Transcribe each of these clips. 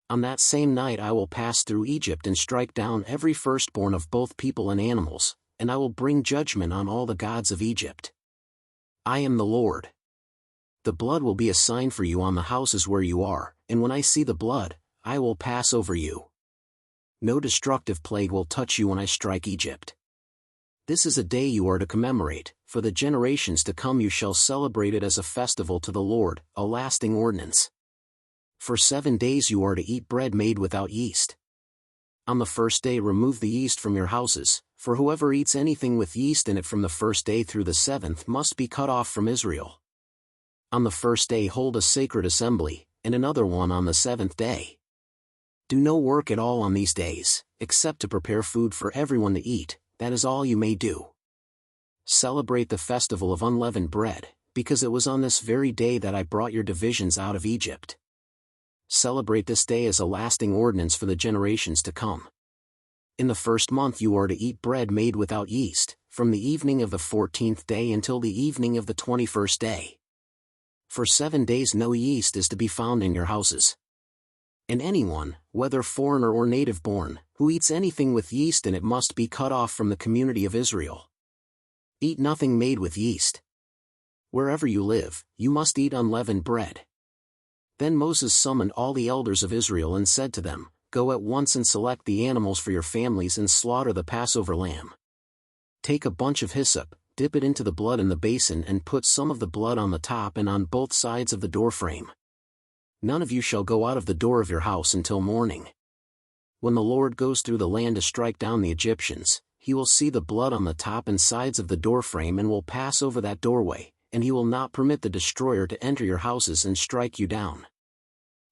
On that same night I will pass through Egypt and strike down every firstborn of both people and animals, and I will bring judgment on all the gods of Egypt. I am the Lord. The blood will be a sign for you on the houses where you are, and when I see the blood, I will pass over you. No destructive plague will touch you when I strike Egypt. This is a day you are to commemorate, for the generations to come you shall celebrate it as a festival to the Lord, a lasting ordinance. For 7 days you are to eat bread made without yeast. On the first day remove the yeast from your houses, for whoever eats anything with yeast in it from the first day through the 7th must be cut off from Israel. On the first day hold a sacred assembly, and another one on the 7th day. Do no work at all on these days, except to prepare food for everyone to eat. That is all you may do. Celebrate the festival of unleavened bread, because it was on this very day that I brought your divisions out of Egypt. Celebrate this day as a lasting ordinance for the generations to come. In the first month you are to eat bread made without yeast, from the evening of the 14th day until the evening of the 21st day. For 7 days no yeast is to be found in your houses. And anyone, whether foreigner or native-born, who eats anything with yeast in it must be cut off from the community of Israel. Eat nothing made with yeast. Wherever you live, you must eat unleavened bread. Then Moses summoned all the elders of Israel and said to them, Go at once and select the animals for your families and slaughter the Passover lamb. Take a bunch of hyssop, dip it into the blood in the basin and put some of the blood on the top and on both sides of the doorframe. None of you shall go out of the door of your house until morning. When the Lord goes through the land to strike down the Egyptians, he will see the blood on the top and sides of the doorframe and will pass over that doorway, and he will not permit the destroyer to enter your houses and strike you down.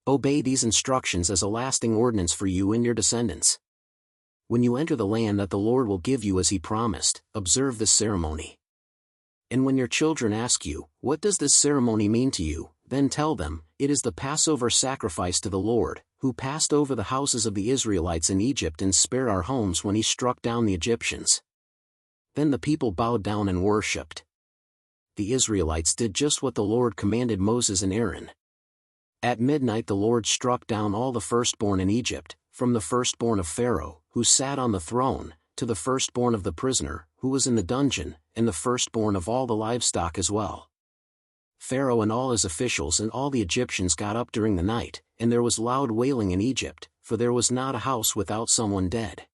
Obey these instructions as a lasting ordinance for you and your descendants. When you enter the land that the Lord will give you as he promised, observe this ceremony. And when your children ask you, What does this ceremony mean to you? Then tell them, It is the Passover sacrifice to the Lord, who passed over the houses of the Israelites in Egypt and spared our homes when he struck down the Egyptians. Then the people bowed down and worshipped. The Israelites did just what the Lord commanded Moses and Aaron. At midnight the Lord struck down all the firstborn in Egypt, from the firstborn of Pharaoh, who sat on the throne, to the firstborn of the prisoner, who was in the dungeon, and the firstborn of all the livestock as well. Pharaoh and all his officials and all the Egyptians got up during the night, and there was loud wailing in Egypt, for there was not a house without someone dead.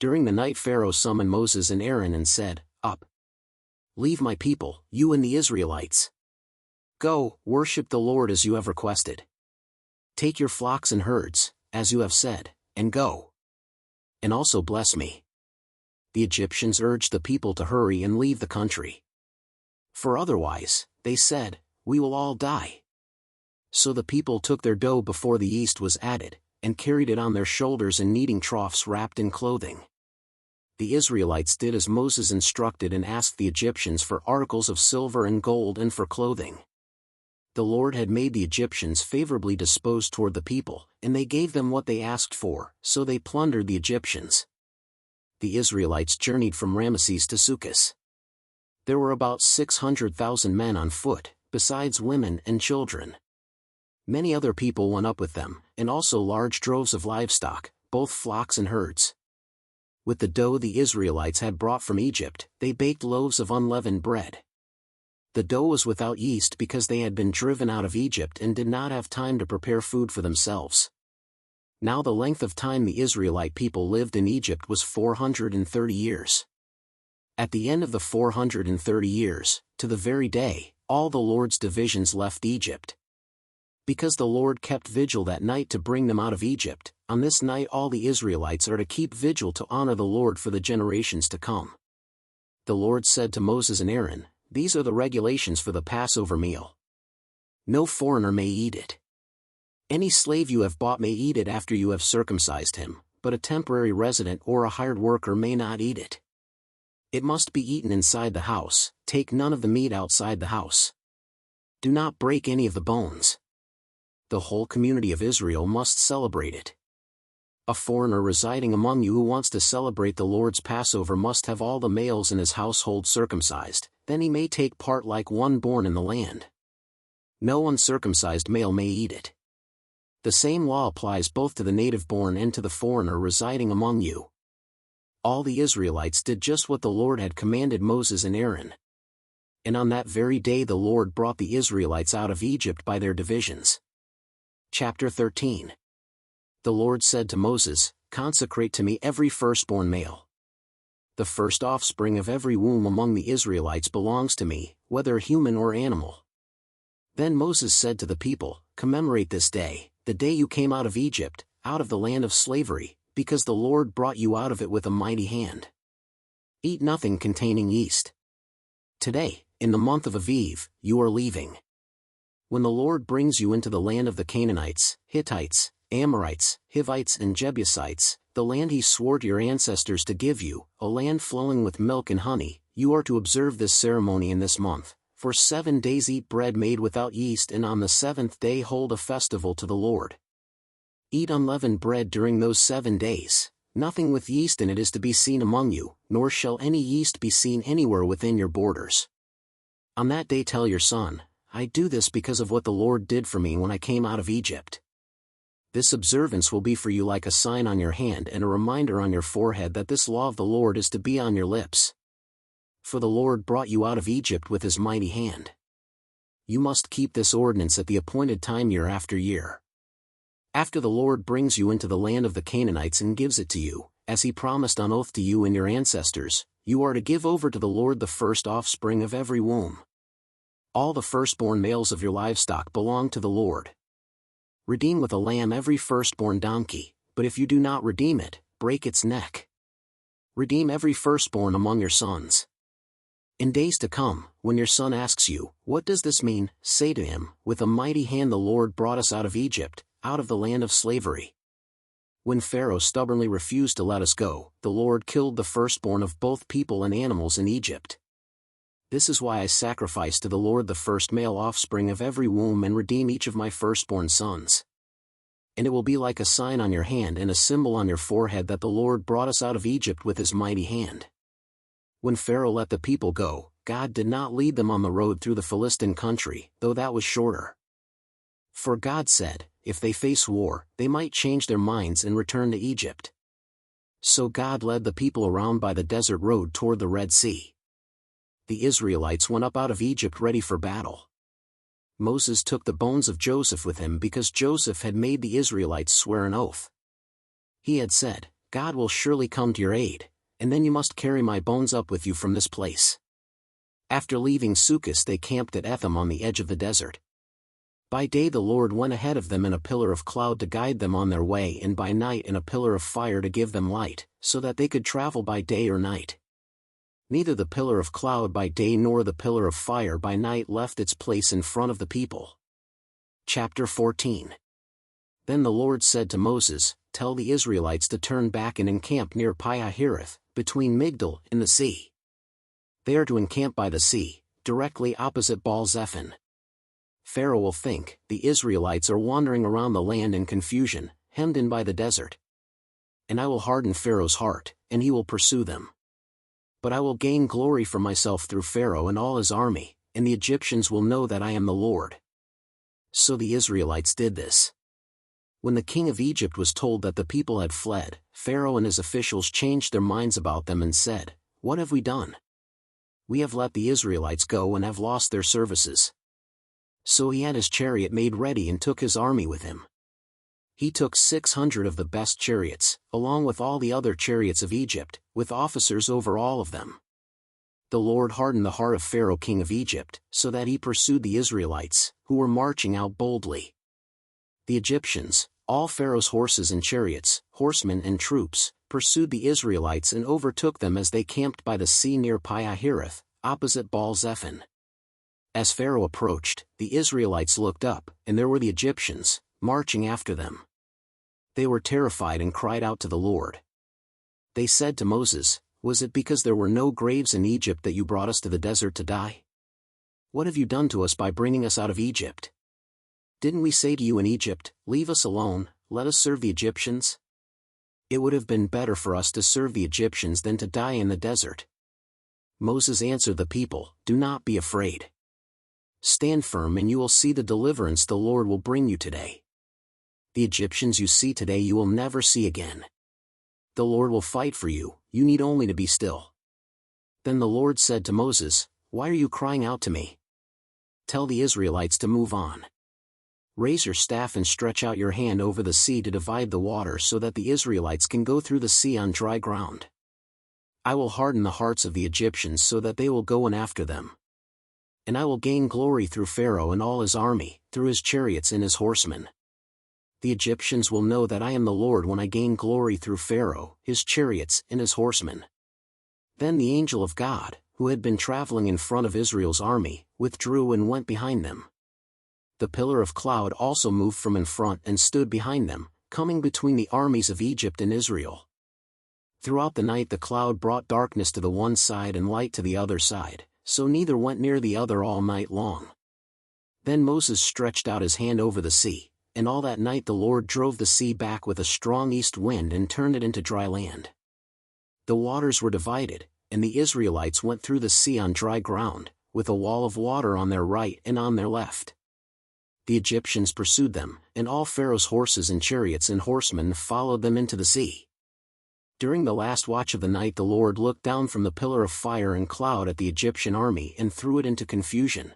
During the night Pharaoh summoned Moses and Aaron and said, Up! Leave my people, you and the Israelites. Go, worship the Lord as you have requested. Take your flocks and herds, as you have said, and go. And also bless me. The Egyptians urged the people to hurry and leave the country. For otherwise, they said, we will all die. So the people took their dough before the yeast was added, and carried it on their shoulders in kneading troughs wrapped in clothing. The Israelites did as Moses instructed and asked the Egyptians for articles of silver and gold and for clothing. The Lord had made the Egyptians favorably disposed toward the people, and they gave them what they asked for, so they plundered the Egyptians. The Israelites journeyed from Ramesses to Succoth. There were about 600,000 men on foot, besides women and children. Many other people went up with them, and also large droves of livestock, both flocks and herds. With the dough the Israelites had brought from Egypt, they baked loaves of unleavened bread. The dough was without yeast because they had been driven out of Egypt and did not have time to prepare food for themselves. Now the length of time the Israelite people lived in Egypt was 430 years. At the end of the 430 years, to the very day, all the Lord's divisions left Egypt. Because the Lord kept vigil that night to bring them out of Egypt, on this night all the Israelites are to keep vigil to honor the Lord for the generations to come. The Lord said to Moses and Aaron, These are the regulations for the Passover meal. No foreigner may eat it. Any slave you have bought may eat it after you have circumcised him, but a temporary resident or a hired worker may not eat it. It must be eaten inside the house. Take none of the meat outside the house. Do not break any of the bones. The whole community of Israel must celebrate it. A foreigner residing among you who wants to celebrate the Lord's Passover must have all the males in his household circumcised, then he may take part like one born in the land. No uncircumcised male may eat it. The same law applies both to the native-born and to the foreigner residing among you. All the Israelites did just what the Lord had commanded Moses and Aaron. And on that very day the Lord brought the Israelites out of Egypt by their divisions. Chapter 13. The Lord said to Moses, "Consecrate to me every firstborn male. The first offspring of every womb among the Israelites belongs to me, whether human or animal." Then Moses said to the people, "Commemorate this day, the day you came out of Egypt, out of the land of slavery, because the Lord brought you out of it with a mighty hand. Eat nothing containing yeast. Today, in the month of Aviv, you are leaving. When the Lord brings you into the land of the Canaanites, Hittites, Amorites, Hivites and Jebusites, the land he swore to your ancestors to give you, a land flowing with milk and honey, you are to observe this ceremony in this month. For 7 days eat bread made without yeast, and on the 7th day hold a festival to the Lord. Eat unleavened bread during those 7 days. Nothing with yeast in it is to be seen among you, nor shall any yeast be seen anywhere within your borders. On that day tell your son, I do this because of what the Lord did for me when I came out of Egypt. This observance will be for you like a sign on your hand and a reminder on your forehead that this law of the Lord is to be on your lips. For the Lord brought you out of Egypt with his mighty hand. You must keep this ordinance at the appointed time year after year. After the Lord brings you into the land of the Canaanites and gives it to you, as he promised on oath to you and your ancestors, you are to give over to the Lord the first offspring of every womb. All the firstborn males of your livestock belong to the Lord. Redeem with a lamb every firstborn donkey, but if you do not redeem it, break its neck. Redeem every firstborn among your sons. In days to come, when your son asks you, "What does this mean?" say to him, "With a mighty hand the Lord brought us out of Egypt, out of the land of slavery. When Pharaoh stubbornly refused to let us go, the Lord killed the firstborn of both people and animals in Egypt. This is why I sacrifice to the Lord the first male offspring of every womb and redeem each of my firstborn sons. And it will be like a sign on your hand and a symbol on your forehead that the Lord brought us out of Egypt with his mighty hand." When Pharaoh let the people go, God did not lead them on the road through the Philistine country, though that was shorter. For God said, if they face war, they might change their minds and return to Egypt. So God led the people around by the desert road toward the Red Sea. The Israelites went up out of Egypt ready for battle. Moses took the bones of Joseph with him because Joseph had made the Israelites swear an oath. He had said, "God will surely come to your aid, and then you must carry my bones up with you from this place." After leaving Sukkot they camped at Etham on the edge of the desert. By day the Lord went ahead of them in a pillar of cloud to guide them on their way, and by night in a pillar of fire to give them light, so that they could travel by day or night. Neither the pillar of cloud by day nor the pillar of fire by night left its place in front of the people. Chapter 14. Then the Lord said to Moses, "Tell the Israelites to turn back and encamp near Pi-hahiroth, between Migdol and the sea. They are to encamp by the sea, directly opposite Baal-zephon. Pharaoh will think, the Israelites are wandering around the land in confusion, hemmed in by the desert. And I will harden Pharaoh's heart, and he will pursue them. But I will gain glory for myself through Pharaoh and all his army, and the Egyptians will know that I am the Lord." So the Israelites did this. When the king of Egypt was told that the people had fled, Pharaoh and his officials changed their minds about them and said, "What have we done? We have let the Israelites go and have lost their services." So he had his chariot made ready and took his army with him. He took 600 of the best chariots, along with all the other chariots of Egypt, with officers over all of them. The Lord hardened the heart of Pharaoh king of Egypt, so that he pursued the Israelites, who were marching out boldly. The Egyptians, all Pharaoh's horses and chariots, horsemen and troops, pursued the Israelites and overtook them as they camped by the sea near Pi-hahiroth, opposite Baal-zephon. As Pharaoh approached, the Israelites looked up, and there were the Egyptians, marching after them. They were terrified and cried out to the Lord. They said to Moses, "Was it because there were no graves in Egypt that you brought us to the desert to die? What have you done to us by bringing us out of Egypt? Didn't we say to you in Egypt, 'Leave us alone, let us serve the Egyptians'? It would have been better for us to serve the Egyptians than to die in the desert." Moses answered the people, "Do not be afraid. Stand firm and you will see the deliverance the Lord will bring you today." The Egyptians you see today you will never see again. The Lord will fight for you, you need only to be still." Then the Lord said to Moses, "Why are you crying out to me? Tell the Israelites to move on. Raise your staff and stretch out your hand over the sea to divide the water so that the Israelites can go through the sea on dry ground. I will harden the hearts of the Egyptians so that they will go in after them. And I will gain glory through Pharaoh and all his army, through his chariots and his horsemen. The Egyptians will know that I am the Lord when I gain glory through Pharaoh, his chariots, and his horsemen." Then the angel of God, who had been traveling in front of Israel's army, withdrew and went behind them. The pillar of cloud also moved from in front and stood behind them, coming between the armies of Egypt and Israel. Throughout the night the cloud brought darkness to the one side and light to the other side, so neither went near the other all night long. Then Moses stretched out his hand over the sea, and all that night the Lord drove the sea back with a strong east wind and turned it into dry land. The waters were divided, and the Israelites went through the sea on dry ground, with a wall of water on their right and on their left. The Egyptians pursued them, and all Pharaoh's horses and chariots and horsemen followed them into the sea. During the last watch of the night the Lord looked down from the pillar of fire and cloud at the Egyptian army and threw it into confusion.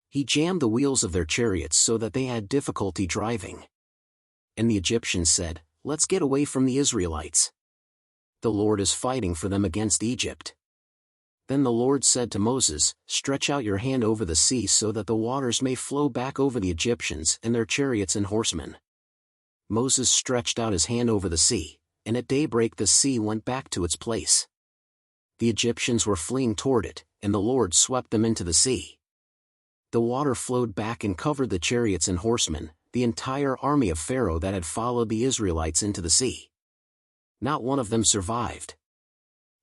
He jammed the wheels of their chariots so that they had difficulty driving. And the Egyptians said, "Let's get away from the Israelites. The Lord is fighting for them against Egypt." Then the Lord said to Moses, "Stretch out your hand over the sea so that the waters may flow back over the Egyptians and their chariots and horsemen." Moses stretched out his hand over the sea, and at daybreak the sea went back to its place. The Egyptians were fleeing toward it, and the Lord swept them into the sea. The water flowed back and covered the chariots and horsemen, the entire army of Pharaoh that had followed the Israelites into the sea. Not one of them survived.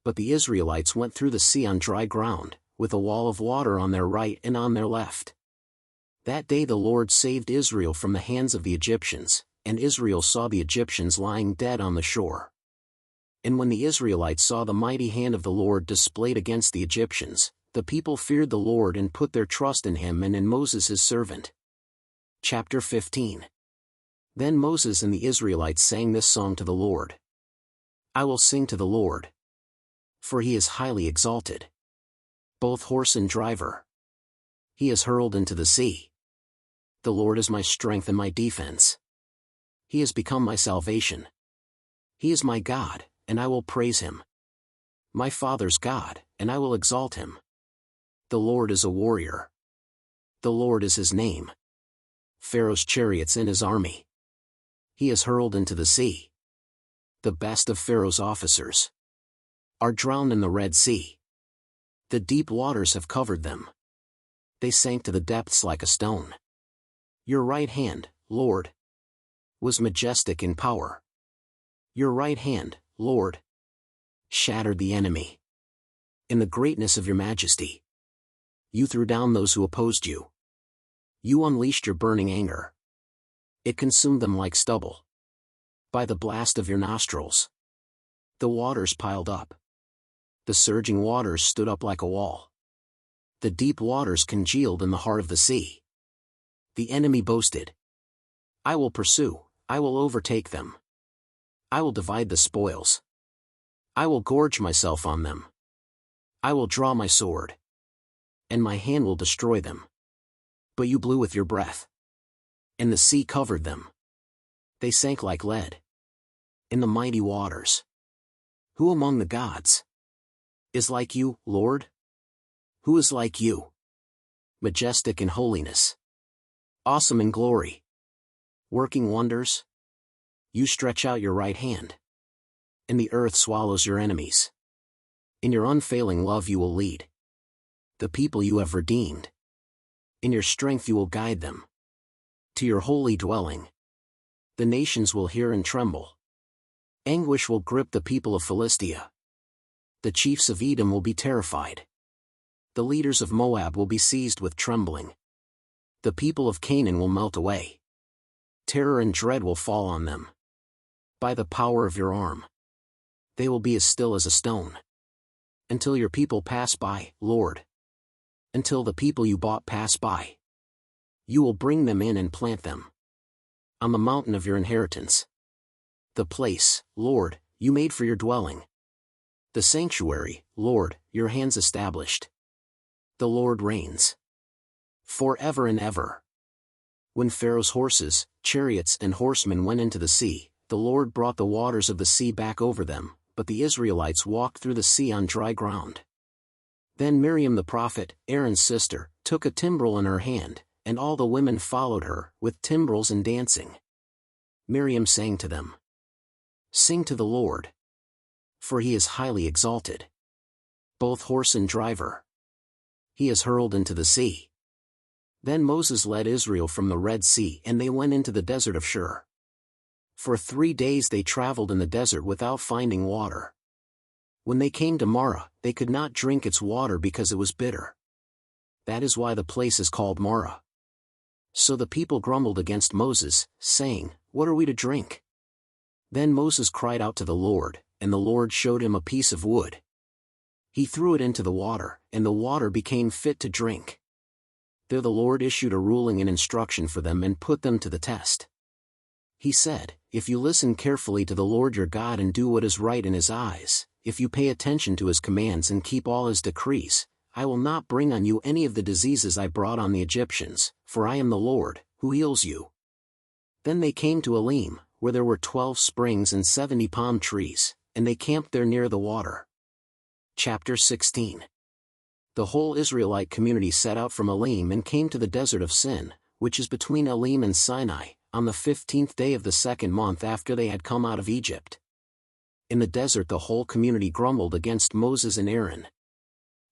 But the Israelites went through the sea on dry ground, with a wall of water on their right and on their left. That day the Lord saved Israel from the hands of the Egyptians, and Israel saw the Egyptians lying dead on the shore. And when the Israelites saw the mighty hand of the Lord displayed against the Egyptians, the people feared the Lord and put their trust in him and in Moses his servant. Chapter 15. Then Moses and the Israelites sang this song to the Lord. I will sing to the Lord, for he is highly exalted. Both horse and driver he is hurled into the sea. The Lord is my strength and my defense. He has become my salvation. He is my God, and I will praise him. My father's God, and I will exalt him. The Lord is a warrior. The Lord is his name. Pharaoh's chariots and his army he is hurled into the sea. The best of Pharaoh's officers are drowned in the Red Sea. The deep waters have covered them. They sank to the depths like a stone. Your right hand, Lord, was majestic in power. Your right hand, Lord, shattered the enemy. In the greatness of your majesty, you threw down those who opposed you. You unleashed your burning anger. It consumed them like stubble. By the blast of your nostrils, the waters piled up. The surging waters stood up like a wall. The deep waters congealed in the heart of the sea. The enemy boasted, I will pursue, I will overtake them. I will divide the spoils. I will gorge myself on them. I will draw my sword, and my hand will destroy them. But you blew with your breath, and the sea covered them. They sank like lead in the mighty waters. Who among the gods is like you, Lord? Who is like you? Majestic in holiness, awesome in glory, working wonders. You stretch out your right hand, and the earth swallows your enemies. In your unfailing love you will lead the people you have redeemed. In your strength you will guide them to your holy dwelling. The nations will hear and tremble. Anguish will grip the people of Philistia. The chiefs of Edom will be terrified. The leaders of Moab will be seized with trembling. The people of Canaan will melt away. Terror and dread will fall on them. By the power of your arm, they will be as still as a stone. Until your people pass by, Lord. Until the people you bought pass by. You will bring them in and plant them. on the mountain of your inheritance. The place, Lord, you made for your dwelling. The sanctuary, Lord, your hands established. The Lord reigns forever and ever. When Pharaoh's horses, chariots and horsemen went into the sea, the Lord brought the waters of the sea back over them, but the Israelites walked through the sea on dry ground. Then Miriam the prophet, Aaron's sister, took a timbrel in her hand, and all the women followed her, with timbrels and dancing. Miriam sang to them, "Sing to the Lord, for he is highly exalted. Both horse and driver he is hurled into the sea." Then Moses led Israel from the Red Sea and they went into the desert of Shur. For 3 days they traveled in the desert without finding water. When they came to Marah, they could not drink its water because it was bitter. That is why the place is called Marah. So the people grumbled against Moses, saying, "What are we to drink?" Then Moses cried out to the Lord, and the Lord showed him a piece of wood. He threw it into the water, and the water became fit to drink. There the Lord issued a ruling and instruction for them and put them to the test. He said, "If you listen carefully to the Lord your God and do what is right in his eyes, if you pay attention to his commands and keep all his decrees, I will not bring on you any of the diseases I brought on the Egyptians, for I am the Lord, who heals you." Then they came to Elim, where there were 12 springs and 70 palm trees, and they camped there near the water. Chapter 16. The whole Israelite community set out from Elim and came to the desert of Sin, which is between Elim and Sinai, on the 15th day of the 2nd month after they had come out of Egypt. In the desert the whole community grumbled against Moses and Aaron.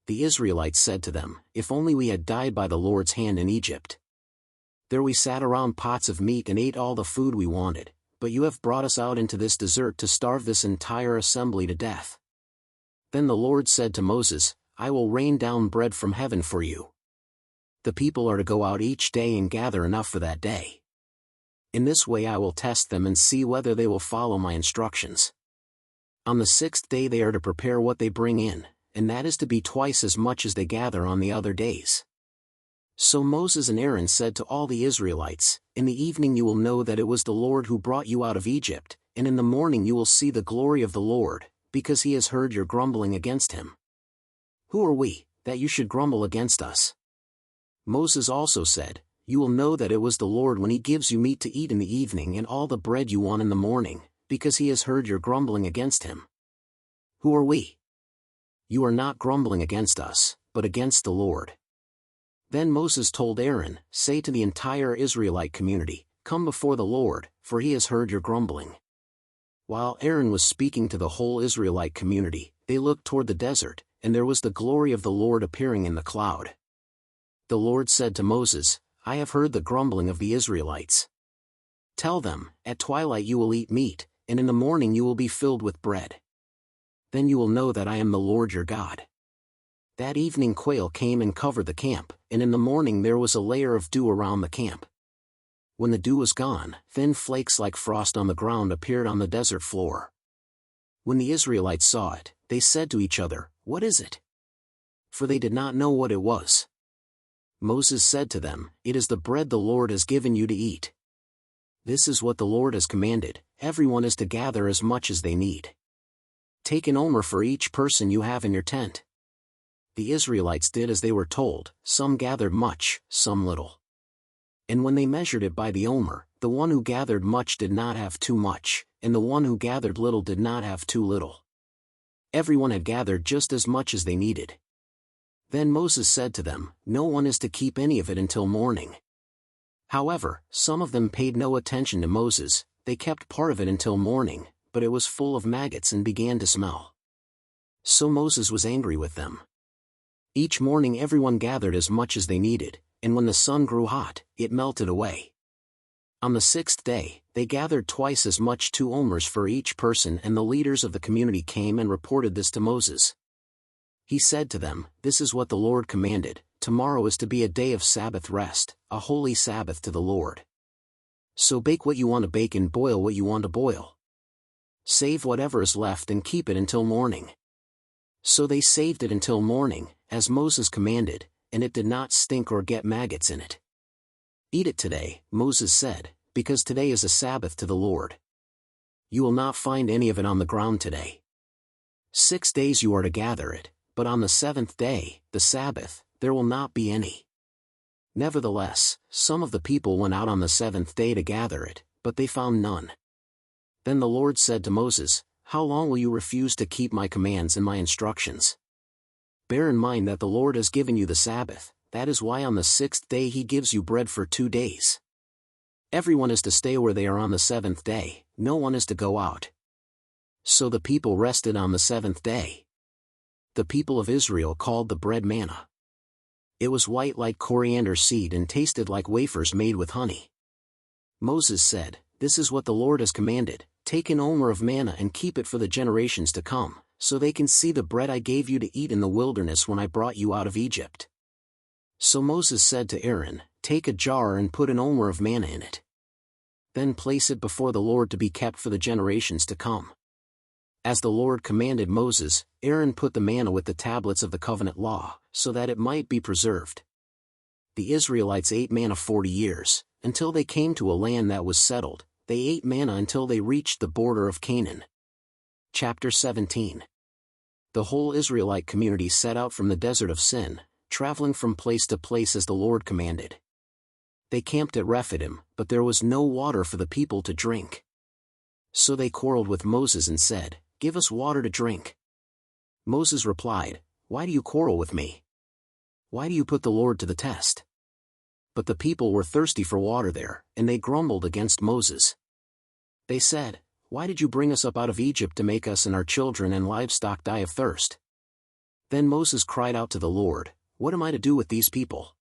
The Israelites said to them, "If only we had died by the Lord's hand in Egypt. There we sat around pots of meat and ate all the food we wanted, but you have brought us out into this desert to starve this entire assembly to death." Then the Lord said to Moses, "I will rain down bread from heaven for you. The people are to go out each day and gather enough for that day. In this way I will test them and see whether they will follow my instructions. On the 6th day they are to prepare what they bring in, and that is to be twice as much as they gather on the other days." So Moses and Aaron said to all the Israelites, "In the evening you will know that it was the Lord who brought you out of Egypt, and in the morning you will see the glory of the Lord, because he has heard your grumbling against him. Who are we, that you should grumble against us?" Moses also said, "You will know that it was the Lord when he gives you meat to eat in the evening and all the bread you want in the morning, because he has heard your grumbling against him. Who are we? You are not grumbling against us, but against the Lord." Then Moses told Aaron, "Say to the entire Israelite community, 'Come before the Lord, for he has heard your grumbling.'" While Aaron was speaking to the whole Israelite community, they looked toward the desert, and there was the glory of the Lord appearing in the cloud. The Lord said to Moses, "I have heard the grumbling of the Israelites. Tell them, at twilight you will eat meat, and in the morning you will be filled with bread. Then you will know that I am the Lord your God." That evening quail came and covered the camp, and in the morning there was a layer of dew around the camp. When the dew was gone, thin flakes like frost on the ground appeared on the desert floor. When the Israelites saw it, they said to each other, "What is it?" For they did not know what it was. Moses said to them, "It is the bread the Lord has given you to eat. This is what the Lord has commanded, everyone is to gather as much as they need. Take an omer for each person you have in your tent." The Israelites did as they were told, some gathered much, some little. And when they measured it by the omer, the one who gathered much did not have too much, and the one who gathered little did not have too little. Everyone had gathered just as much as they needed. Then Moses said to them, "No one is to keep any of it until morning." However, some of them paid no attention to Moses, they kept part of it until morning, but it was full of maggots and began to smell. So Moses was angry with them. Each morning everyone gathered as much as they needed, and when the sun grew hot, it melted away. On the 6th day, they gathered twice as much, 2 omers for each person, and the leaders of the community came and reported this to Moses. He said to them, "This is what the Lord commanded, tomorrow is to be a day of Sabbath rest, a holy Sabbath to the Lord. So bake what you want to bake and boil what you want to boil. Save whatever is left and keep it until morning." So they saved it until morning, as Moses commanded, and it did not stink or get maggots in it. "Eat it today," Moses said, because today is a Sabbath to the Lord. You will not find any of it on the ground today. 6 days you are to gather it, but on the seventh day, the Sabbath, there will not be any. Nevertheless, some of the people went out on the seventh day to gather it, but they found none. Then the Lord said to Moses, How long will you refuse to keep my commands and my instructions? Bear in mind that the Lord has given you the Sabbath, that is why on the 6th day he gives you bread for 2 days. Everyone is to stay where they are on the 7th day, no one is to go out. So the people rested on the 7th day. The people of Israel called the bread manna. It was white like coriander seed and tasted like wafers made with honey. Moses said, This is what the Lord has commanded, take an omer of manna and keep it for the generations to come, so they can see the bread I gave you to eat in the wilderness when I brought you out of Egypt. So Moses said to Aaron, Take a jar and put an omer of manna in it. Then place it before the Lord to be kept for the generations to come. As the Lord commanded Moses, Aaron put the manna with the tablets of the covenant law, so that it might be preserved. The Israelites ate manna 40 years, until they came to a land that was settled. They ate manna until they reached the border of Canaan. Chapter 17. The whole Israelite community set out from the desert of Sin, traveling from place to place as the Lord commanded. They camped at Rephidim, but there was no water for the people to drink. So they quarreled with Moses and said, Give us water to drink. Moses replied, Why do you quarrel with me? Why do you put the Lord to the test? But the people were thirsty for water there, and they grumbled against Moses. They said, Why did you bring us up out of Egypt to make us and our children and livestock die of thirst? Then Moses cried out to the Lord, What am I to do with these people?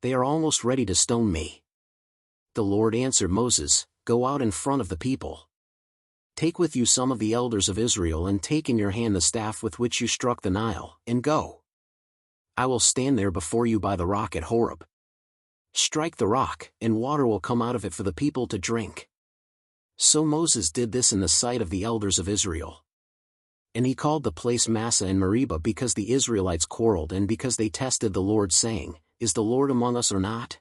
They are almost ready to stone me. The Lord answered Moses, Go out in front of the people. Take with you some of the elders of Israel and take in your hand the staff with which you struck the Nile, and go. I will stand there before you by the rock at Horeb. Strike the rock, and water will come out of it for the people to drink. So Moses did this in the sight of the elders of Israel. And he called the place Massah and Meribah because the Israelites quarreled and because they tested the Lord saying, Is the Lord among us or not?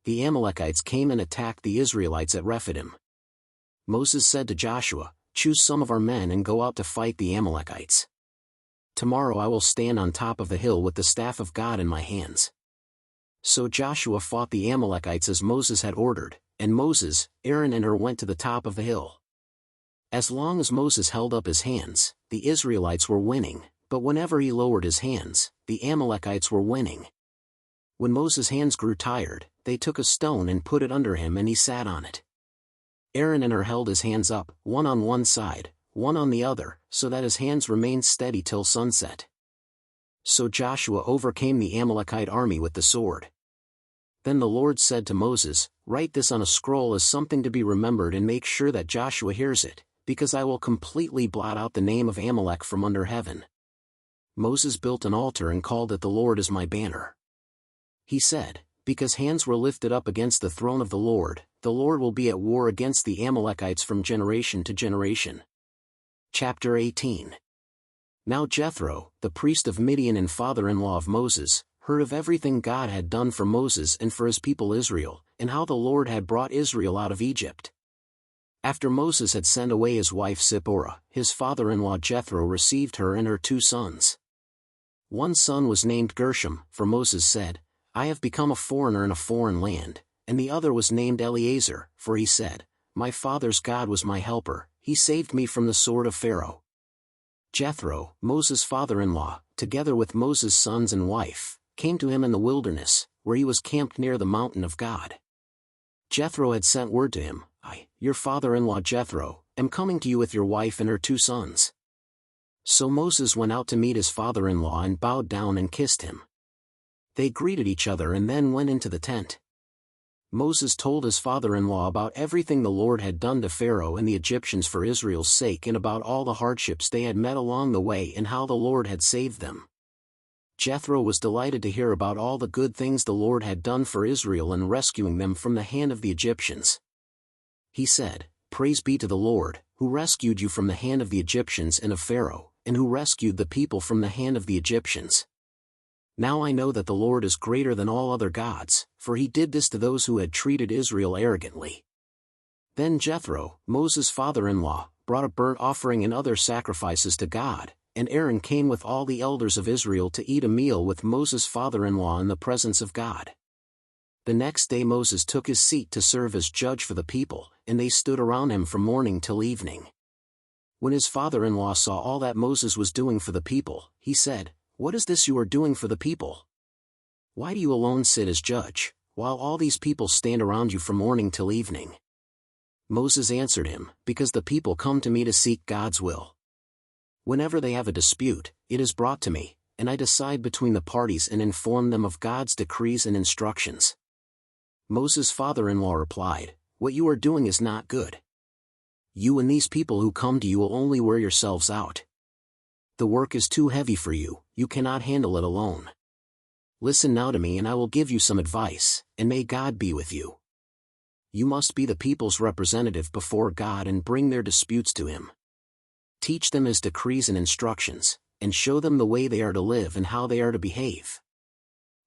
The Amalekites came and attacked the Israelites at Rephidim. Moses said to Joshua, Choose some of our men and go out to fight the Amalekites. Tomorrow I will stand on top of the hill with the staff of God in my hands. So Joshua fought the Amalekites as Moses had ordered, and Moses, Aaron and Hur went to the top of the hill. As long as Moses held up his hands, the Israelites were winning, but whenever he lowered his hands, the Amalekites were winning. When Moses' hands grew tired, they took a stone and put it under him and he sat on it. Aaron and Hur held his hands up, one on one side, one on the other, so that his hands remained steady till sunset. So Joshua overcame the Amalekite army with the sword. Then the Lord said to Moses, Write this on a scroll as something to be remembered and make sure that Joshua hears it, because I will completely blot out the name of Amalek from under heaven. Moses built an altar and called it The Lord is my banner. He said, Because hands were lifted up against the throne of the Lord will be at war against the Amalekites from generation to generation. Chapter 18. Now Jethro, the priest of Midian and father-in-law of Moses, heard of everything God had done for Moses and for his people Israel, and how the Lord had brought Israel out of Egypt. After Moses had sent away his wife Zipporah, his father-in-law Jethro received her and her 2 sons. One son was named Gershom, for Moses said, I have become a foreigner in a foreign land, and the other was named Eleazar, for he said, My father's God was my helper, he saved me from the sword of Pharaoh. Jethro, Moses' father-in-law, together with Moses' sons and wife, came to him in the wilderness, where he was camped near the mountain of God. Jethro had sent word to him, I, your father-in-law Jethro, am coming to you with your wife and her 2 sons. So Moses went out to meet his father-in-law and bowed down and kissed him. They greeted each other and then went into the tent. Moses told his father-in-law about everything the Lord had done to Pharaoh and the Egyptians for Israel's sake and about all the hardships they had met along the way and how the Lord had saved them. Jethro was delighted to hear about all the good things the Lord had done for Israel in rescuing them from the hand of the Egyptians. He said, Praise be to the Lord, who rescued you from the hand of the Egyptians and of Pharaoh, and who rescued the people from the hand of the Egyptians. Now I know that the Lord is greater than all other gods, for he did this to those who had treated Israel arrogantly." Then Jethro, Moses' father-in-law, brought a burnt offering and other sacrifices to God, and Aaron came with all the elders of Israel to eat a meal with Moses' father-in-law in the presence of God. The next day Moses took his seat to serve as judge for the people, and they stood around him from morning till evening. When his father-in-law saw all that Moses was doing for the people, he said, "What is this you are doing for the people? Why do you alone sit as judge, while all these people stand around you from morning till evening?" Moses answered him, "Because the people come to me to seek God's will. Whenever they have a dispute, it is brought to me, and I decide between the parties and inform them of God's decrees and instructions." Moses' father-in-law replied, "What you are doing is not good. You and these people who come to you will only wear yourselves out. The work is too heavy for you, you cannot handle it alone. Listen now to me and I will give you some advice, and may God be with you. You must be the people's representative before God and bring their disputes to him. Teach them his decrees and instructions, and show them the way they are to live and how they are to behave.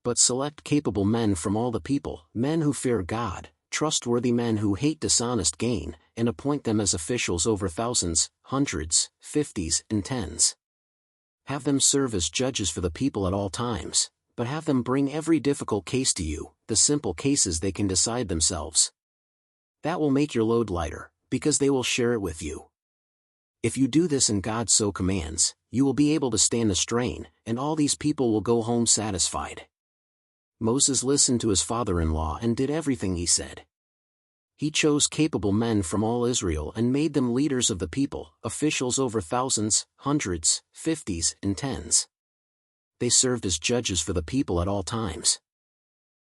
But select capable men from all the people, men who fear God, trustworthy men who hate dishonest gain, and appoint them as officials over thousands, hundreds, fifties, and tens. Have them serve as judges for the people at all times, but have them bring every difficult case to you, the simple cases they can decide themselves. That will make your load lighter, because they will share it with you. If you do this and God so commands, you will be able to stand the strain, and all these people will go home satisfied." Moses listened to his father-in-law and did everything he said. He chose capable men from all Israel and made them leaders of the people, officials over thousands, hundreds, fifties, and tens. They served as judges for the people at all times.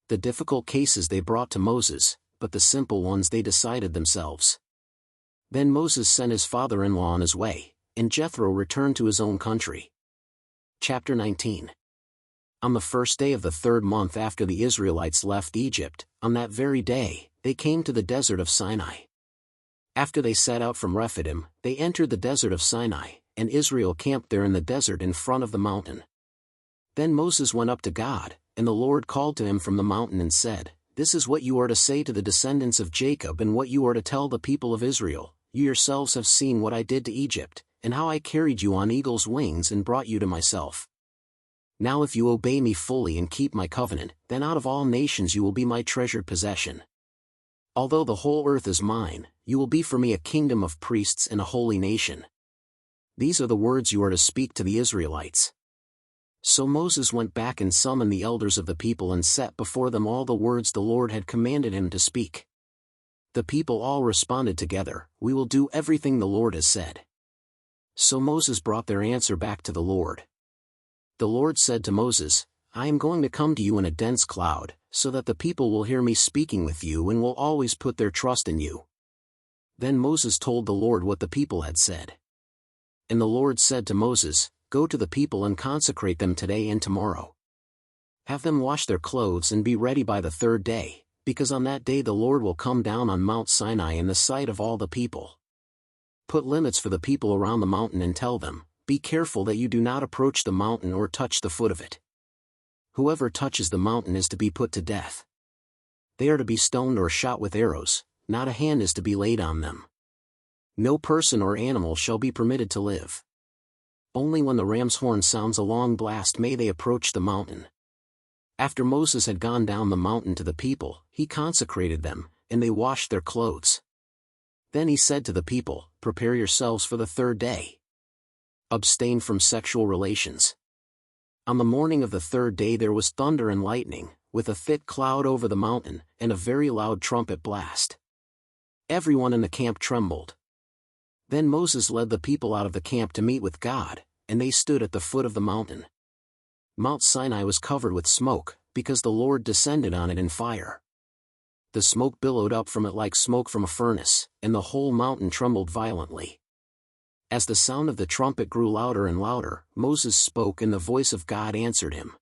The difficult cases they brought to Moses, but the simple ones they decided themselves. Then Moses sent his father-in-law on his way, and Jethro returned to his own country. Chapter 19. On the first day of the third month after the Israelites left Egypt, on that very day, they came to the desert of Sinai. After they set out from Rephidim, they entered the desert of Sinai, and Israel camped there in the desert in front of the mountain. Then Moses went up to God, and the Lord called to him from the mountain and said, "This is what you are to say to the descendants of Jacob and what you are to tell the people of Israel. You yourselves have seen what I did to Egypt, and how I carried you on eagle's wings and brought you to myself. Now if you obey me fully and keep my covenant, then out of all nations you will be my treasured possession. Although the whole earth is mine, you will be for me a kingdom of priests and a holy nation. These are the words you are to speak to the Israelites." So Moses went back and summoned the elders of the people and set before them all the words the Lord had commanded him to speak. The people all responded together, "We will do everything the Lord has said." So Moses brought their answer back to the Lord. The Lord said to Moses, "I am going to come to you in a dense cloud, so that the people will hear me speaking with you and will always put their trust in you." Then Moses told the Lord what the people had said. And the Lord said to Moses, "Go to the people and consecrate them today and tomorrow. Have them wash their clothes and be ready by the third day, because on that day the Lord will come down on Mount Sinai in the sight of all the people. Put limits for the people around the mountain and tell them, 'Be careful that you do not approach the mountain or touch the foot of it. Whoever touches the mountain is to be put to death. They are to be stoned or shot with arrows, not a hand is to be laid on them. No person or animal shall be permitted to live. Only when the ram's horn sounds a long blast may they approach the mountain.'" After Moses had gone down the mountain to the people, he consecrated them, and they washed their clothes. Then he said to the people, "Prepare yourselves for the third day. Abstain from sexual relations." On the morning of the third day there was thunder and lightning, with a thick cloud over the mountain, and a very loud trumpet blast. Everyone in the camp trembled. Then Moses led the people out of the camp to meet with God, and they stood at the foot of the mountain. Mount Sinai was covered with smoke, because the Lord descended on it in fire. The smoke billowed up from it like smoke from a furnace, and the whole mountain trembled violently. As the sound of the trumpet grew louder and louder, Moses spoke and the voice of God answered him.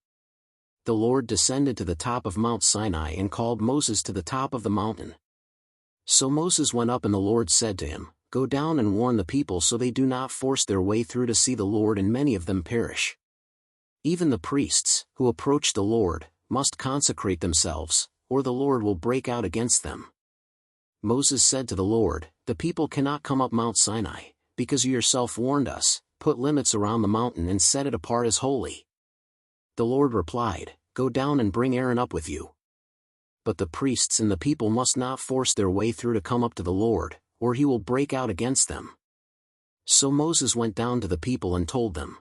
The Lord descended to the top of Mount Sinai and called Moses to the top of the mountain. So Moses went up and the Lord said to him, "Go down and warn the people so they do not force their way through to see the Lord and many of them perish." Even the priests, who approach the Lord, must consecrate themselves, or the Lord will break out against them. Moses said to the Lord, "The people cannot come up Mount Sinai, because you yourself warned us, put limits around the mountain and set it apart as holy." The Lord replied, "Go down and bring Aaron up with you." But the priests and the people must not force their way through to come up to the Lord, or he will break out against them. So Moses went down to the people and told them.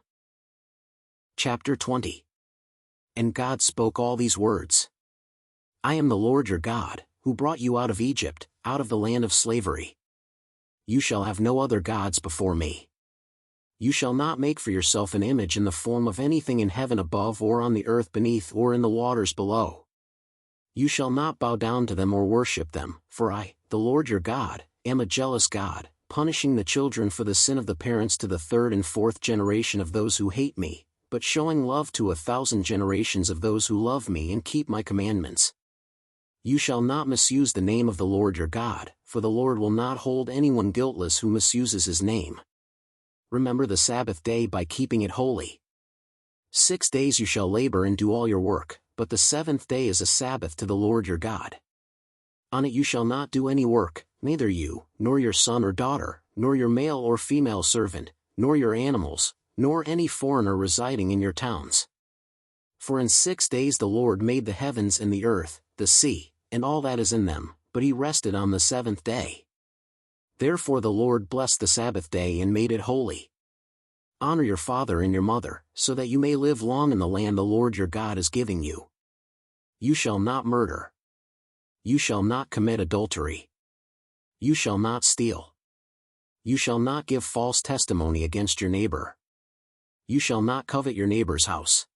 Chapter 20. And God spoke all these words. "I am the Lord your God, who brought you out of Egypt, out of the land of slavery. You shall have no other gods before me. You shall not make for yourself an image in the form of anything in heaven above or on the earth beneath or in the waters below. You shall not bow down to them or worship them, for I, the Lord your God, am a jealous God, punishing the children for the sin of the parents to the third and fourth generation of those who hate me, but showing love to 1,000 generations of those who love me and keep my commandments. You shall not misuse the name of the Lord your God, for the Lord will not hold anyone guiltless who misuses his name. Remember the Sabbath day by keeping it holy. 6 days you shall labor and do all your work, but the seventh day is a Sabbath to the Lord your God. On it you shall not do any work, neither you, nor your son or daughter, nor your male or female servant, nor your animals, nor any foreigner residing in your towns. For in 6 days the Lord made the heavens and the earth, the sea, and all that is in them, but he rested on the seventh day. Therefore the Lord blessed the Sabbath day and made it holy. Honor your father and your mother, so that you may live long in the land the Lord your God is giving you. You shall not murder. You shall not commit adultery. You shall not steal. You shall not give false testimony against your neighbor. You shall not covet your neighbor's house.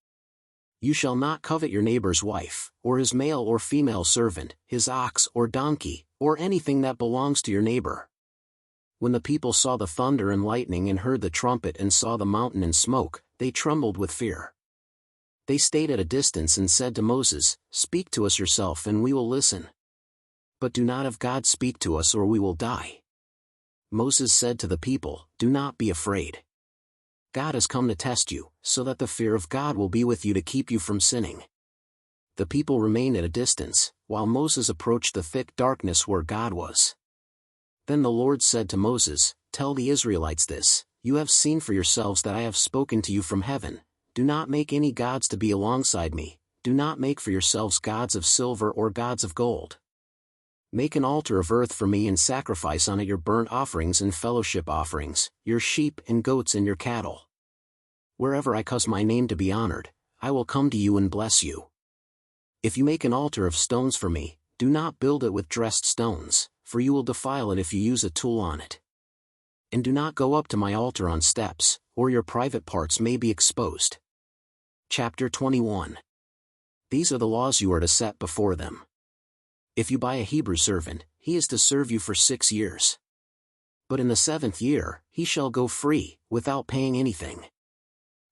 You shall not covet your neighbor's wife, or his male or female servant, his ox or donkey, or anything that belongs to your neighbor. When the people saw the thunder and lightning and heard the trumpet and saw the mountain in smoke, they trembled with fear. They stayed at a distance and said to Moses, "Speak to us yourself and we will listen. But do not have God speak to us or we will die." Moses said to the people, "Do not be afraid. God has come to test you, so that the fear of God will be with you to keep you from sinning." The people remained at a distance, while Moses approached the thick darkness where God was. Then the Lord said to Moses, "Tell the Israelites this, you have seen for yourselves that I have spoken to you from heaven. Do not make any gods to be alongside me, do not make for yourselves gods of silver or gods of gold. Make an altar of earth for me and sacrifice on it your burnt offerings and fellowship offerings, your sheep and goats and your cattle. Wherever I cause my name to be honored, I will come to you and bless you. If you make an altar of stones for me, do not build it with dressed stones, for you will defile it if you use a tool on it. And do not go up to my altar on steps, or your private parts may be exposed." Chapter 21. These are the laws you are to set before them. If you buy a Hebrew servant, he is to serve you for 6 years. But in the 7th year, he shall go free, without paying anything.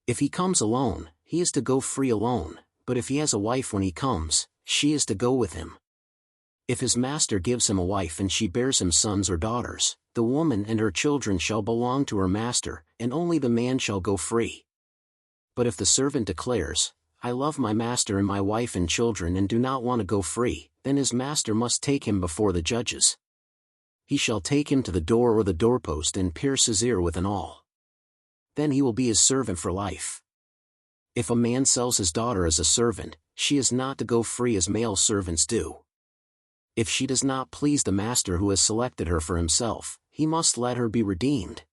If he comes alone, he is to go free alone, but if he has a wife when he comes, she is to go with him. If his master gives him a wife and she bears him sons or daughters, the woman and her children shall belong to her master, and only the man shall go free. But if the servant declares, "I love my master and my wife and children and do not want to go free," then his master must take him before the judges. He shall take him to the door or the doorpost and pierce his ear with an awl. Then he will be his servant for life. If a man sells his daughter as a servant, she is not to go free as male servants do. If she does not please the master who has selected her for himself, he must let her be redeemed.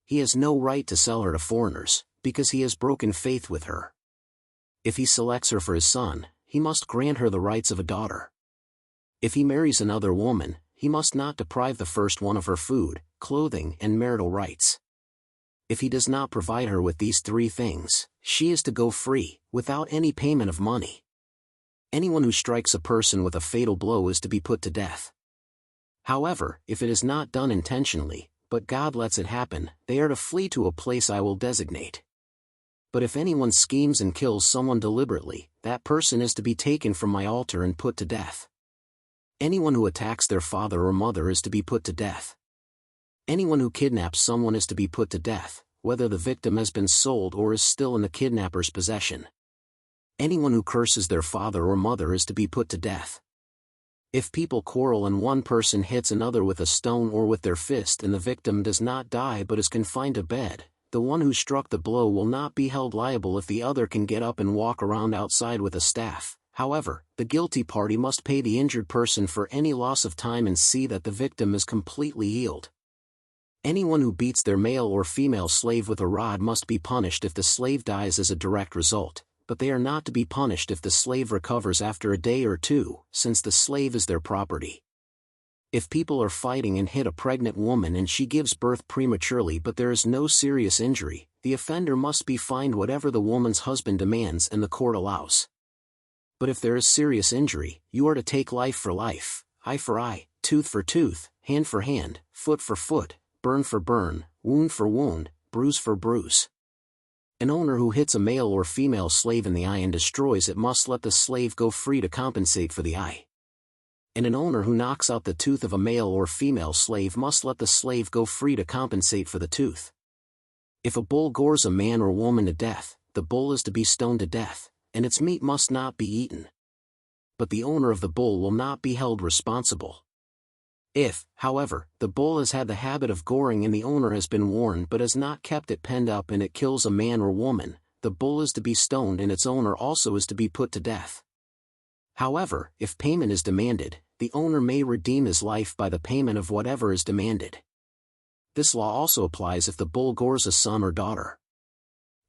He has no right to sell her to foreigners, because he has broken faith with her. If he selects her for his son, he must grant her the rights of a daughter. If he marries another woman, he must not deprive the first one of her food, clothing and marital rights. If he does not provide her with these 3 things, she is to go free, without any payment of money. Anyone who strikes a person with a fatal blow is to be put to death. However, if it is not done intentionally, but God lets it happen, they are to flee to a place I will designate. But if anyone schemes and kills someone deliberately, that person is to be taken from my altar and put to death. Anyone who attacks their father or mother is to be put to death. Anyone who kidnaps someone is to be put to death, whether the victim has been sold or is still in the kidnapper's possession. Anyone who curses their father or mother is to be put to death. If people quarrel and one person hits another with a stone or with their fist and the victim does not die but is confined to bed, the one who struck the blow will not be held liable if the other can get up and walk around outside with a staff. However, the guilty party must pay the injured person for any loss of time and see that the victim is completely healed. Anyone who beats their male or female slave with a rod must be punished if the slave dies as a direct result, but they are not to be punished if the slave recovers after a day or two, since the slave is their property. If people are fighting and hit a pregnant woman and she gives birth prematurely but there is no serious injury, the offender must be fined whatever the woman's husband demands and the court allows. But if there is serious injury, you are to take life for life, eye for eye, tooth for tooth, hand for hand, foot for foot, burn for burn, wound for wound, bruise for bruise. An owner who hits a male or female slave in the eye and destroys it must let the slave go free to compensate for the eye. And an owner who knocks out the tooth of a male or female slave must let the slave go free to compensate for the tooth. If a bull gores a man or woman to death, the bull is to be stoned to death, and its meat must not be eaten. But the owner of the bull will not be held responsible. If, however, the bull has had the habit of goring and the owner has been warned but has not kept it penned up and it kills a man or woman, the bull is to be stoned and its owner also is to be put to death. However, if payment is demanded, the owner may redeem his life by the payment of whatever is demanded. This law also applies if the bull gores a son or daughter.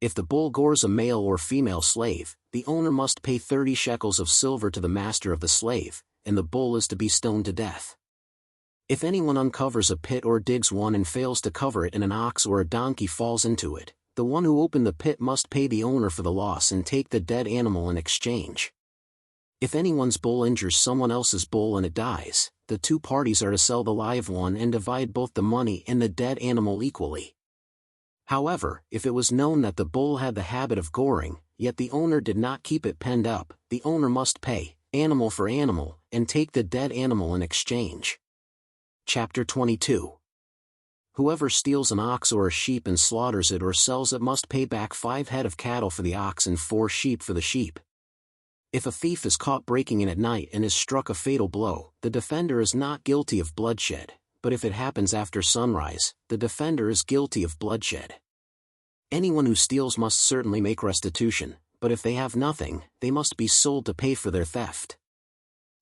If the bull gores a male or female slave, the owner must pay 30 shekels of silver to the master of the slave, and the bull is to be stoned to death. If anyone uncovers a pit or digs one and fails to cover it and an ox or a donkey falls into it, the one who opened the pit must pay the owner for the loss and take the dead animal in exchange. If anyone's bull injures someone else's bull and it dies, the two parties are to sell the live one and divide both the money and the dead animal equally. However, if it was known that the bull had the habit of goring, yet the owner did not keep it penned up, the owner must pay, animal for animal, and take the dead animal in exchange. Chapter 22. Whoever steals an ox or a sheep and slaughters it or sells it must pay back 5 head of cattle for the ox and 4 sheep for the sheep. If a thief is caught breaking in at night and is struck a fatal blow, the defender is not guilty of bloodshed, but if it happens after sunrise, the defender is guilty of bloodshed. Anyone who steals must certainly make restitution, but if they have nothing, they must be sold to pay for their theft.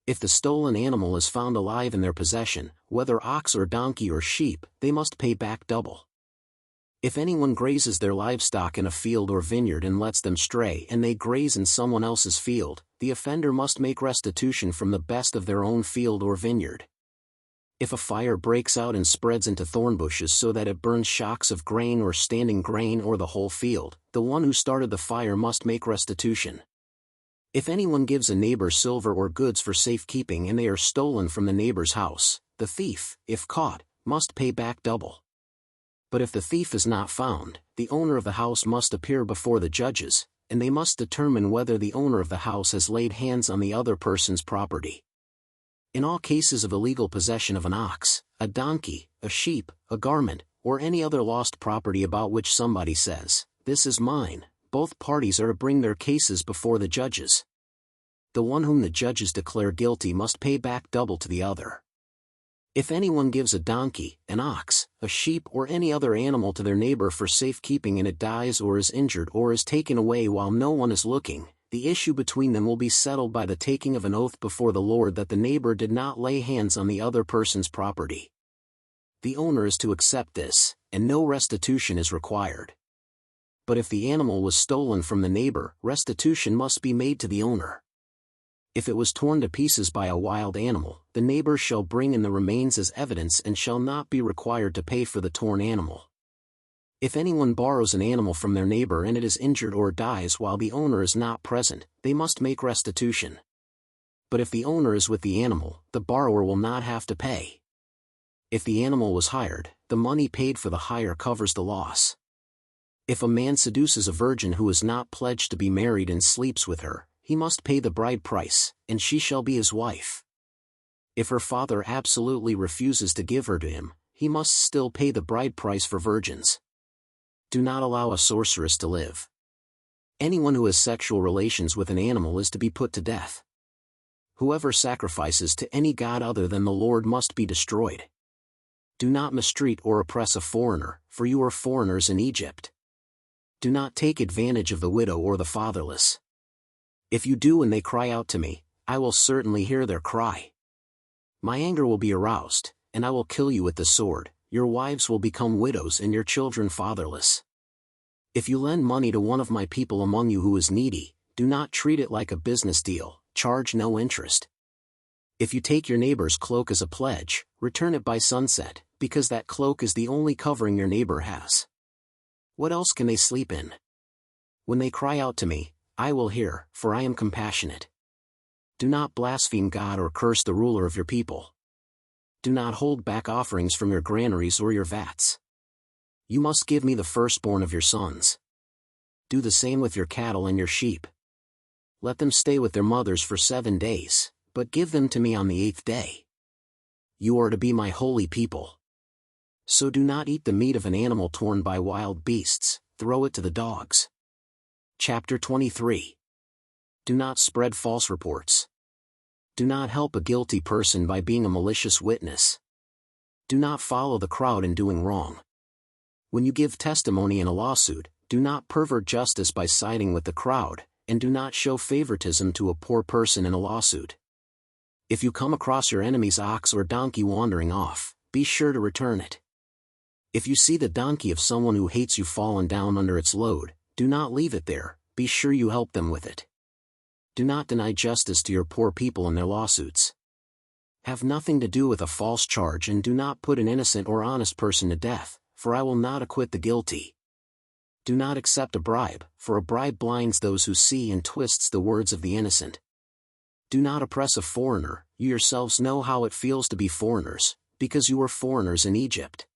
If the stolen animal is found alive in their possession, whether ox or donkey or sheep, they must pay back double. If anyone grazes their livestock in a field or vineyard and lets them stray and they graze in someone else's field, the offender must make restitution from the best of their own field or vineyard. If a fire breaks out and spreads into thorn bushes so that it burns shocks of grain or standing grain or the whole field, the one who started the fire must make restitution. If anyone gives a neighbor silver or goods for safekeeping and they are stolen from the neighbor's house, the thief, if caught, must pay back double. But if the thief is not found, the owner of the house must appear before the judges, and they must determine whether the owner of the house has laid hands on the other person's property. In all cases of illegal possession of an ox, a donkey, a sheep, a garment, or any other lost property about which somebody says, "This is mine," both parties are to bring their cases before the judges. The one whom the judges declare guilty must pay back double to the other. If anyone gives a donkey, an ox, a sheep or any other animal to their neighbor for safekeeping and it dies or is injured or is taken away while no one is looking, the issue between them will be settled by the taking of an oath before the Lord that the neighbor did not lay hands on the other person's property. The owner is to accept this, and no restitution is required. But if the animal was stolen from the neighbor, restitution must be made to the owner. If it was torn to pieces by a wild animal, the neighbor shall bring in the remains as evidence and shall not be required to pay for the torn animal. If anyone borrows an animal from their neighbor and it is injured or dies while the owner is not present, they must make restitution. But if the owner is with the animal, the borrower will not have to pay. If the animal was hired, the money paid for the hire covers the loss. If a man seduces a virgin who is not pledged to be married and sleeps with her, he must pay the bride price, and she shall be his wife. If her father absolutely refuses to give her to him, he must still pay the bride price for virgins. Do not allow a sorceress to live. Anyone who has sexual relations with an animal is to be put to death. Whoever sacrifices to any god other than the Lord must be destroyed. Do not mistreat or oppress a foreigner, for you are foreigners in Egypt. Do not take advantage of the widow or the fatherless. If you do and they cry out to me, I will certainly hear their cry. My anger will be aroused, and I will kill you with the sword. Your wives will become widows and your children fatherless. If you lend money to one of my people among you who is needy, do not treat it like a business deal, charge no interest. If you take your neighbor's cloak as a pledge, return it by sunset, because that cloak is the only covering your neighbor has. What else can they sleep in? When they cry out to me, I will hear, for I am compassionate. Do not blaspheme God or curse the ruler of your people. Do not hold back offerings from your granaries or your vats. You must give me the firstborn of your sons. Do the same with your cattle and your sheep. Let them stay with their mothers for 7 days, but give them to me on the 8th day. You are to be my holy people. So do not eat the meat of an animal torn by wild beasts, throw it to the dogs. Chapter 23. Do not spread false reports. Do not help a guilty person by being a malicious witness. Do not follow the crowd in doing wrong. When you give testimony in a lawsuit, do not pervert justice by siding with the crowd, and do not show favoritism to a poor person in a lawsuit. If you come across your enemy's ox or donkey wandering off, be sure to return it. If you see the donkey of someone who hates you fallen down under its load, do not leave it there, be sure you help them with it. Do not deny justice to your poor people in their lawsuits. Have nothing to do with a false charge and do not put an innocent or honest person to death, for I will not acquit the guilty. Do not accept a bribe, for a bribe blinds those who see and twists the words of the innocent. Do not oppress a foreigner, you yourselves know how it feels to be foreigners, because you were foreigners in Egypt.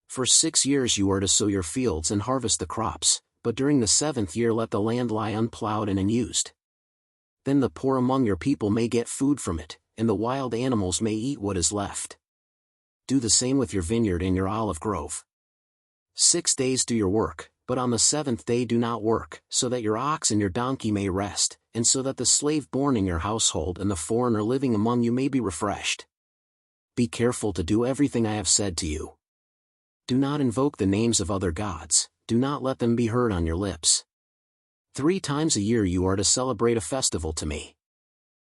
For 6 years you are to sow your fields and harvest the crops, but during the 7th year let the land lie unplowed and unused. Then the poor among your people may get food from it, and the wild animals may eat what is left. Do the same with your vineyard and your olive grove. 6 days do your work, but on the 7th day do not work, so that your ox and your donkey may rest, and so that the slave born in your household and the foreigner living among you may be refreshed. Be careful to do everything I have said to you. Do not invoke the names of other gods, do not let them be heard on your lips. 3 times a year you are to celebrate a festival to me.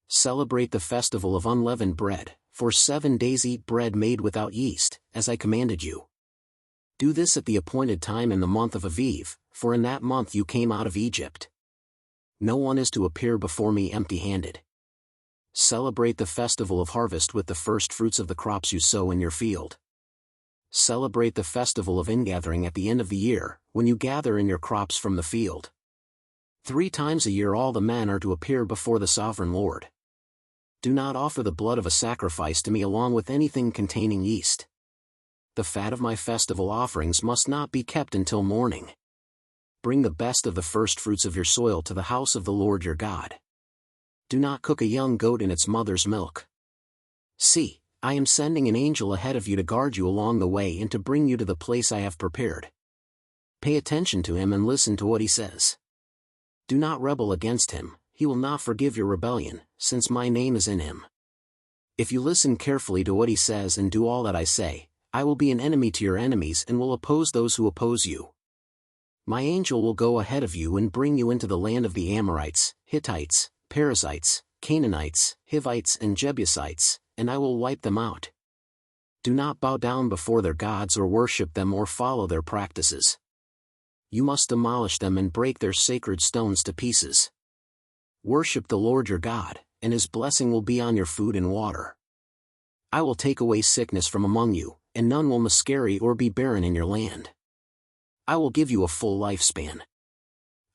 Celebrate the festival of unleavened bread, for 7 days eat bread made without yeast, as I commanded you. Do this at the appointed time in the month of Aviv, for in that month you came out of Egypt. No one is to appear before me empty-handed. Celebrate the festival of harvest with the first fruits of the crops you sow in your field. Celebrate the festival of ingathering at the end of the year, when you gather in your crops from the field. 3 times a year all the men are to appear before the sovereign Lord. Do not offer the blood of a sacrifice to me along with anything containing yeast. The fat of my festival offerings must not be kept until morning. Bring the best of the first fruits of your soil to the house of the Lord your God. Do not cook a young goat in its mother's milk. See, I am sending an angel ahead of you to guard you along the way and to bring you to the place I have prepared. Pay attention to him and listen to what he says. Do not rebel against him, he will not forgive your rebellion, since my name is in him. If you listen carefully to what he says and do all that I say, I will be an enemy to your enemies and will oppose those who oppose you. My angel will go ahead of you and bring you into the land of the Amorites, Hittites, Perizzites, Canaanites, Hivites and Jebusites, and I will wipe them out. Do not bow down before their gods or worship them or follow their practices. You must demolish them and break their sacred stones to pieces. Worship the Lord your God, and his blessing will be on your food and water. I will take away sickness from among you, and none will miscarry or be barren in your land. I will give you a full lifespan.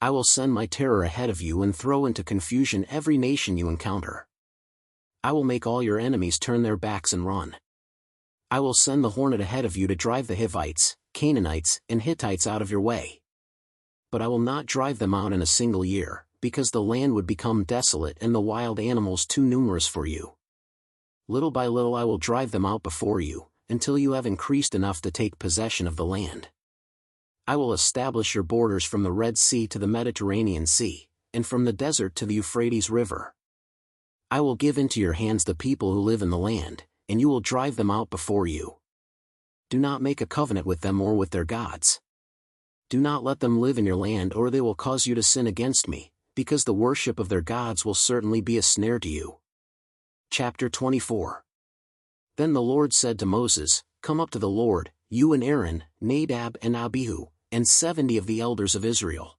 I will send my terror ahead of you and throw into confusion every nation you encounter. I will make all your enemies turn their backs and run. I will send the hornet ahead of you to drive the Hivites, Canaanites, and Hittites out of your way. But I will not drive them out in a single year, because the land would become desolate and the wild animals too numerous for you. Little by little I will drive them out before you, until you have increased enough to take possession of the land. I will establish your borders from the Red Sea to the Mediterranean Sea, and from the desert to the Euphrates River. I will give into your hands the people who live in the land, and you will drive them out before you. Do not make a covenant with them or with their gods. Do not let them live in your land, or they will cause you to sin against me, because the worship of their gods will certainly be a snare to you. Chapter 24. Then the Lord said to Moses, Come up to the Lord, you and Aaron, Nadab and Abihu, and 70 of the elders of Israel.